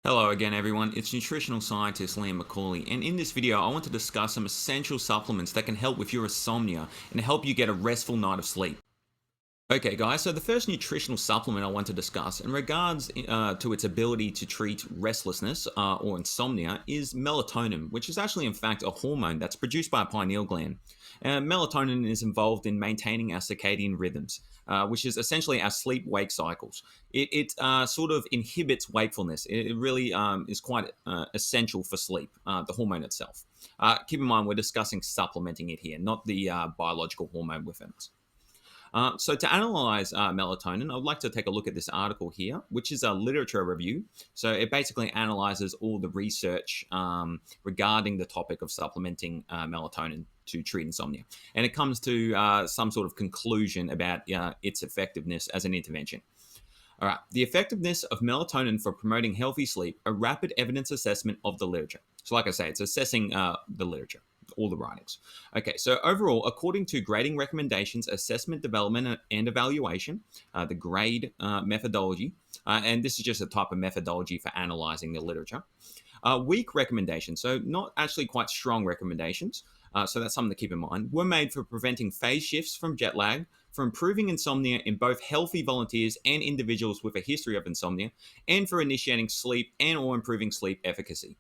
Hello again, everyone. It's nutritional scientist Liam McCauley, and in this video, I want to discuss some essential supplements that can help with your insomnia and help you get a restful night of sleep. Okay, guys, so the first nutritional supplement I want to discuss in regards to its ability to treat restlessness or insomnia is melatonin, which is actually, in fact, a hormone that's produced by a pineal gland. Melatonin is involved in maintaining our circadian rhythms, which is essentially our sleep wake cycles. It sort of inhibits wakefulness. It really is quite essential for sleep, the hormone itself. Keep in mind, we're discussing supplementing it here, not the biological hormone within it. So to analyze melatonin, I'd like to take a look at this article here, which is a literature review. So it basically analyzes all the research regarding the topic of supplementing melatonin to treat insomnia. And it comes to some sort of conclusion about its effectiveness as an intervention. All right, the effectiveness of melatonin for promoting healthy sleep, a rapid evidence assessment of the literature. So, like I say, it's assessing the literature, all the writings. Okay, so overall, according to grading recommendations, assessment, development, and evaluation, the grade methodology, and this is just a type of methodology for analyzing the literature. Weak recommendations, so not actually quite strong recommendations. So that's something to keep in mind. Were made for preventing phase shifts from jet lag, for improving insomnia in both healthy volunteers and individuals with a history of insomnia, and for initiating sleep and or improving sleep efficacy.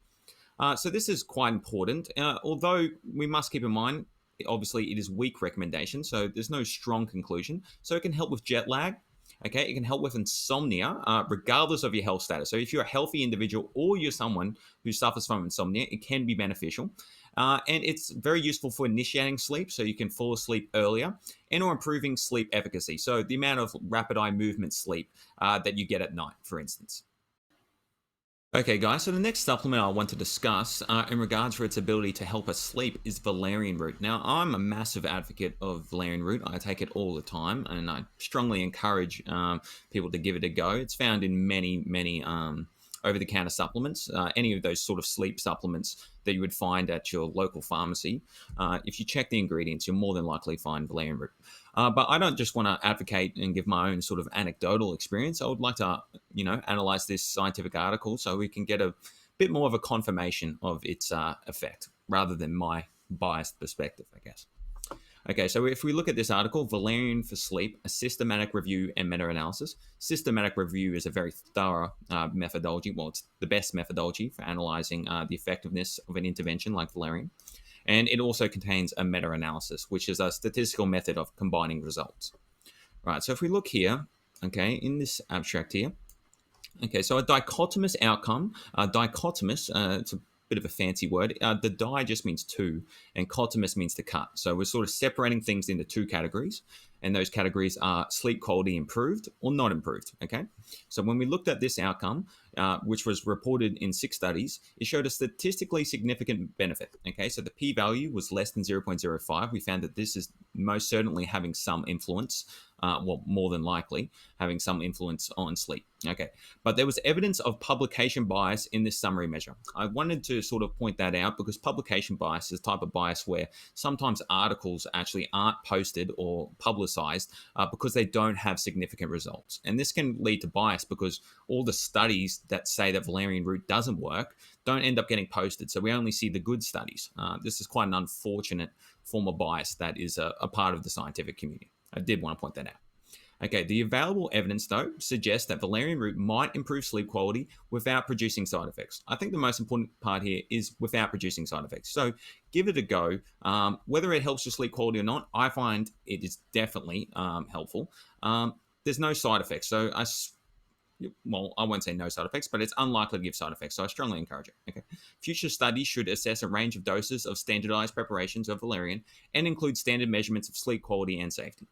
So this is quite important, although we must keep in mind, obviously, it is weak recommendation, so there's no strong conclusion. So it can help with jet lag. Okay, it can help with insomnia, regardless of your health status. So if you're a healthy individual or you're someone who suffers from insomnia, it can be beneficial. And it's very useful for initiating sleep, so you can fall asleep earlier, and or improving sleep efficacy. So the amount of rapid eye movement sleep that you get at night, for instance. Okay, guys, so the next supplement I want to discuss in regards for its ability to help us sleep is valerian root. Now, I'm a massive advocate of valerian root. I take it all the time, and I strongly encourage people to give it a go. It's found in many over-the-counter supplements, any of those sort of sleep supplements that you would find at your local pharmacy. If you check the ingredients, you'll more than likely find valerian root. But I don't just want to advocate and give my own sort of anecdotal experience. I would like to, analyze this scientific article so we can get a bit more of a confirmation of its effect rather than my biased perspective, I guess. Okay, so if we look at this article, Valerian for Sleep, a systematic review and meta-analysis. Systematic review is a very thorough methodology. Well, it's the best methodology for analyzing the effectiveness of an intervention like Valerian. And it also contains a meta-analysis, which is a statistical method of combining results. Right, so if we look here, okay, in this abstract here, okay, so a dichotomous outcome, it's a bit of a fancy word. The di just means two, and cotomous means to cut. So we're sort of separating things into two categories, and those categories are sleep quality improved or not improved. Okay, so when we looked at this outcome, which was reported in 6 studies, it showed a statistically significant benefit. Okay, so the p-value was less than 0.05. We found that this is most certainly having some influence, well, more than likely having some influence on sleep. Okay, but there was evidence of publication bias in this summary measure. I wanted to sort of point that out because publication bias is a type of bias where sometimes articles actually aren't posted or publicized because they don't have significant results. And this can lead to bias because all the studies that say that valerian root doesn't work don't end up getting posted. So we only see the good studies. This is quite an unfortunate form of bias that is a part of the scientific community. I did want to point that out. Okay, the available evidence, though, suggests that valerian root might improve sleep quality without producing side effects. I think the most important part here is without producing side effects. So give it a go. Whether it helps your sleep quality or not, I find it is definitely helpful. There's no side effects. So I won't say no side effects, but it's unlikely to give side effects. So I strongly encourage it. Okay. Future studies should assess a range of doses of standardized preparations of valerian and include standard measurements of sleep quality and safety.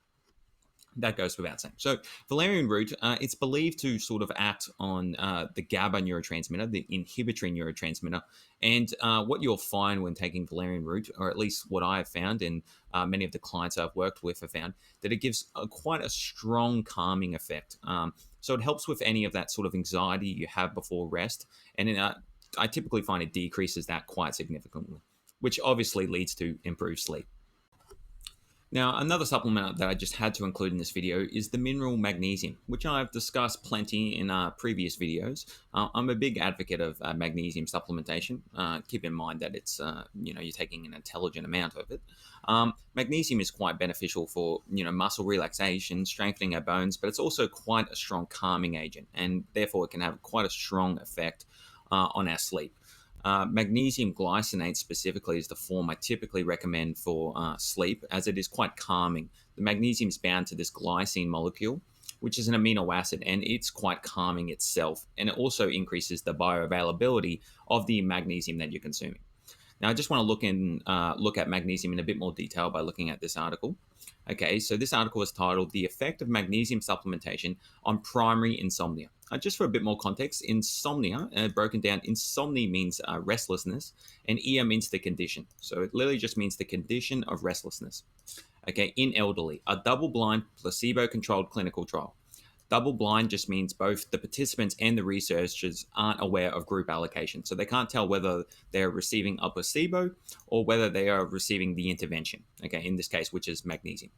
That goes without saying. So valerian root, it's believed to sort of act on the GABA neurotransmitter, the inhibitory neurotransmitter. And what you'll find when taking valerian root, or at least what I've found, and many of the clients I've worked with have found, that it gives quite a strong calming effect. So it helps with any of that sort of anxiety you have before rest. And I typically find it decreases that quite significantly, which obviously leads to improved sleep. Now, another supplement that I just had to include in this video is the mineral magnesium, which I've discussed plenty in previous videos. I'm a big advocate of magnesium supplementation. Keep in mind that it's, you're taking an intelligent amount of it. Magnesium is quite beneficial for, muscle relaxation, strengthening our bones, but it's also quite a strong calming agent, and therefore it can have quite a strong effect on our sleep. Magnesium glycinate specifically is the form I typically recommend for sleep, as it is quite calming. The magnesium is bound to this glycine molecule, which is an amino acid, and it's quite calming itself. And it also increases the bioavailability of the magnesium that you're consuming. Now, I just want to look at magnesium in a bit more detail by looking at this article. Okay, so this article is titled "The Effect of Magnesium Supplementation on Primary Insomnia." Just for a bit more context, insomnia, broken down, insomnia means restlessness, and ia means the condition. So it literally just means the condition of restlessness. Okay, in elderly, a double-blind, placebo-controlled clinical trial. Double blind just means both the participants and the researchers aren't aware of group allocation. So they can't tell whether they're receiving a placebo or whether they are receiving the intervention, okay, in this case, which is magnesium.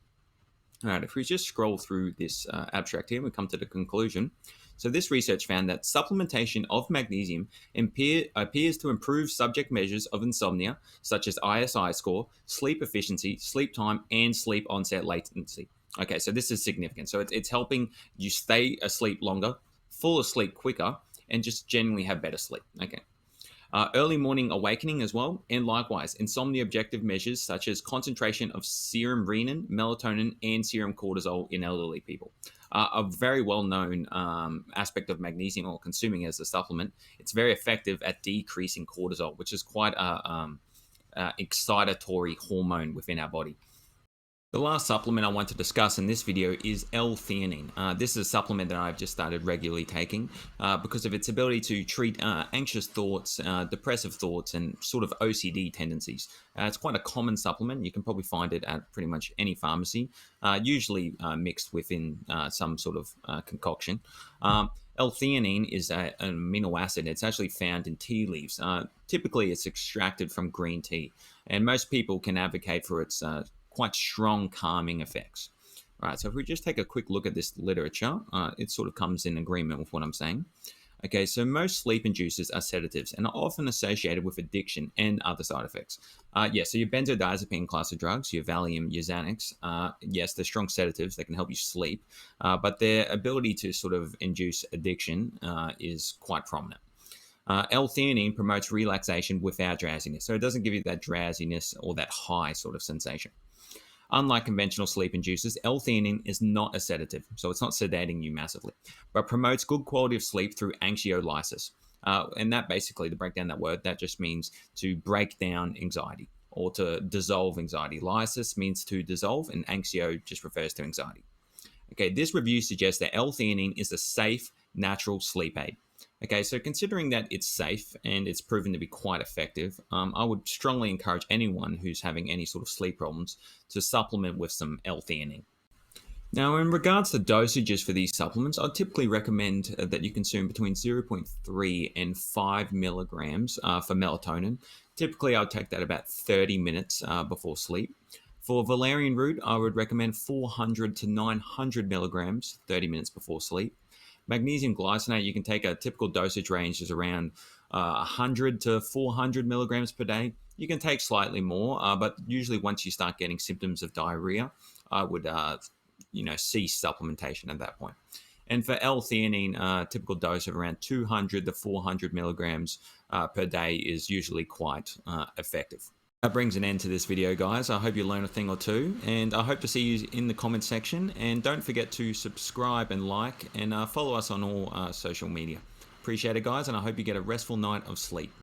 All right, if we just scroll through this abstract here, we come to the conclusion. So this research found that supplementation of magnesium appears to improve subject measures of insomnia, such as ISI score, sleep efficiency, sleep time, and sleep onset latency. Okay, so this is significant. So it's helping you stay asleep longer, fall asleep quicker, and just generally have better sleep. Okay. Early morning awakening as well, and likewise, insomnia objective measures such as concentration of serum renin, melatonin, and serum cortisol in elderly people. A very well-known aspect of magnesium, or consuming as a supplement, it's very effective at decreasing cortisol, which is quite a excitatory hormone within our body. The last supplement I want to discuss in this video is L-Theanine. This is a supplement that I've just started regularly taking because of its ability to treat anxious thoughts, depressive thoughts, and sort of OCD tendencies. It's quite a common supplement. You can probably find it at pretty much any pharmacy, usually mixed within some sort of concoction. L-theanine is an amino acid. It's actually found in tea leaves. Typically, it's extracted from green tea, and most people can advocate for its quite strong calming effects. All right, so if we just take a quick look at this literature, it sort of comes in agreement with what I'm saying. Okay, so most sleep inducers are sedatives and are often associated with addiction and other side effects. So your benzodiazepine class of drugs, your Valium, your Xanax, yes, they're strong sedatives that can help you sleep, but their ability to sort of induce addiction is quite prominent. L-theanine promotes relaxation without drowsiness, so it doesn't give you that drowsiness or that high sort of sensation. Unlike conventional sleep inducers, L-theanine is not a sedative, so it's not sedating you massively, but promotes good quality of sleep through anxiolysis. And that basically, to break down that word, that just means to break down anxiety or to dissolve anxiety. Lysis means to dissolve, and anxio just refers to anxiety. Okay, this review suggests that L-theanine is a safe, natural sleep aid. Okay, so considering that it's safe and it's proven to be quite effective, I would strongly encourage anyone who's having any sort of sleep problems to supplement with some L-theanine. Now, in regards to dosages for these supplements, I'd typically recommend that you consume between 0.3 and 5 milligrams for melatonin. Typically, I'd take that about 30 minutes before sleep. For Valerian Root, I would recommend 400 to 900 milligrams 30 minutes before sleep. Magnesium glycinate, you can take a typical dosage range is around 100 to 400 milligrams per day. You can take slightly more, but usually once you start getting symptoms of diarrhea, I would cease supplementation at that point. And for L-theanine, typical dose of around 200 to 400 milligrams per day is usually quite effective. That brings an end to this video, guys. I hope you learned a thing or two, and I hope to see you in the comment section. And don't forget to subscribe and like, and follow us on all social media. Appreciate it, guys, and I hope you get a restful night of sleep.